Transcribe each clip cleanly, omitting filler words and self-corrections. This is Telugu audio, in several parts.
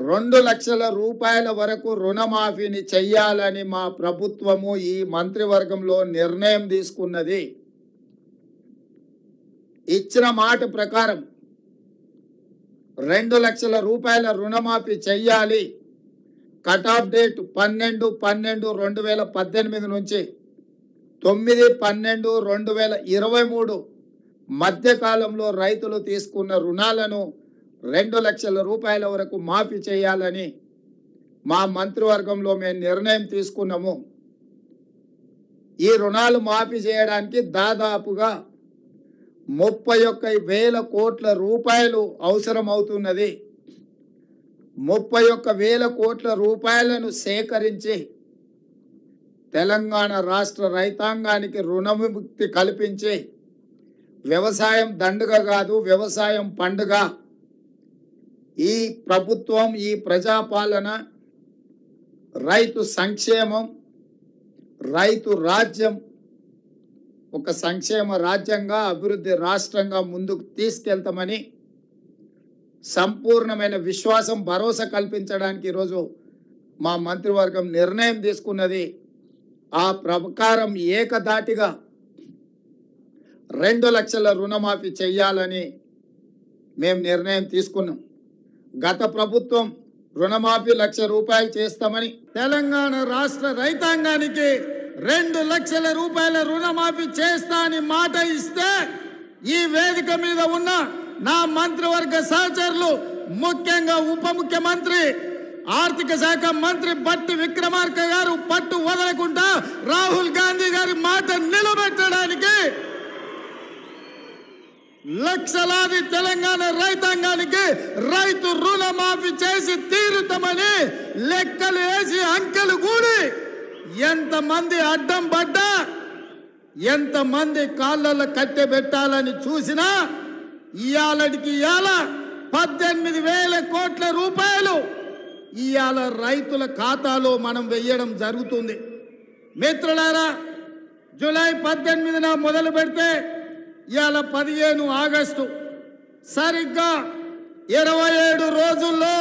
2,00,000 రూపాయల వరకు రుణమాఫీని చెయ్యాలని మా ప్రభుత్వము ఈ మంత్రివర్గంలో నిర్ణయం తీసుకున్నది. ఇచ్చిన మాట ప్రకారం 2,00,000 రూపాయల రుణమాఫీ చెయ్యాలి. కట్ ఆఫ్ డేట్ 12/12/2018 నుంచి 9/12/2023 మధ్యకాలంలో రైతులు తీసుకున్న రుణాలను 2,00,000 రూపాయల వరకు మాఫీ చేయాలని మా మంత్రివర్గంలో మేము నిర్ణయం తీసుకున్నాము. ఈ రుణాలు మాఫీ చేయడానికి దాదాపుగా 31,000 కోట్ల రూపాయలు అవసరం అవుతున్నది. 31,000 కోట్ల రూపాయలను సేకరించి తెలంగాణ రాష్ట్ర రైతాంగానికి రుణవిముక్తి కల్పించి వ్యవసాయం దండుగ కాదు, వ్యవసాయం పండుగ. ఈ ప్రభుత్వం, ఈ ప్రజాపాలన రైతు సంక్షేమం, రైతు రాజ్యం ఒక సంక్షేమ రాజ్యంగా, అభివృద్ధి రాష్ట్రంగా ముందుకు తీసుకెళ్తామని సంపూర్ణమైన విశ్వాసం, భరోసా కల్పించడానికి ఈరోజు మా మంత్రివర్గం నిర్ణయం తీసుకున్నది. ఆ ప్రకారం ఏకధాటిగా 2,00,000 రుణమాఫీ చెయ్యాలని మేము నిర్ణయం తీసుకున్నాం. గత ప్రభుత్వం రుణమాఫీ 1,00,000 రూపాయలు చేస్తామని తెలంగాణ రాష్ట్ర రైతాంగానికి 2,00,000 రూపాయల రుణమాఫీ చేస్తా అని మాట ఇస్తే ఈ వేదిక మీద ఉన్న నా మంత్రివర్గ సహచరులు, ముఖ్యంగా ఉప ముఖ్యమంత్రి, ఆర్థిక శాఖ మంత్రి బట్టి విక్రమార్క గారు పట్టు వదలకుండా రాహుల్ గాంధీ గారి మాట నిలబెట్టడానికి లక్షలాది తెలంగాణ రైతాంగానికి రైతు రుణమాఫీ చేసి తీరుతామని లెక్కలు వేసి అంకెలు కూడి ఎంతమంది అడ్డం పడ్డా, ఎంతమంది కాళ్ళలో కట్టెబెట్టాలని చూసినా ఇవాళకి ఇవాళ 18,000 కోట్ల రూపాయలు ఇవాళ రైతుల ఖాతాలో మనం వెయ్యడం జరుగుతుంది. మిత్రులారా, జూలై 18న మొదలు పెడితే ఇవాళ 15 ఆగస్టు, సరిగ్గా 27 రోజుల్లో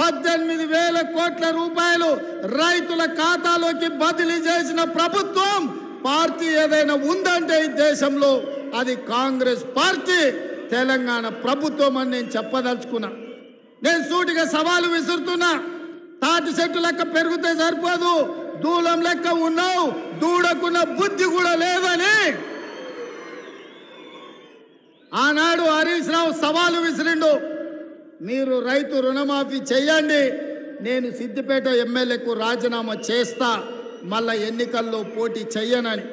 18,000 కోట్ల రూపాయలు రైతుల ఖాతాలోకి బదిలీ చేసిన ప్రభుత్వం పార్టీ ఏదైనా ఉందంటే ఈ దేశంలో అది కాంగ్రెస్ పార్టీ, తెలంగాణ ప్రభుత్వం అని నేను చెప్పదలుచుకున్నా. నేను సూటిగా సవాలు విసురుతున్నా. తాటి చెట్టు లెక్క పెరిగితే సరిపోదు, దూలం లెక్క ఉన్నావు, దూడకున్న బుద్ధి కూడా లేదని ఆనాడు హరీష్ రావు సవాలు విసిరిండు. మీరు రైతు రుణమాఫీ చేయండి, నేను సిద్దిపేట ఎమ్మెల్యేకు రాజీనామా చేస్తా, మళ్ళా ఎన్నికల్లో పోటీ చెయ్యనని.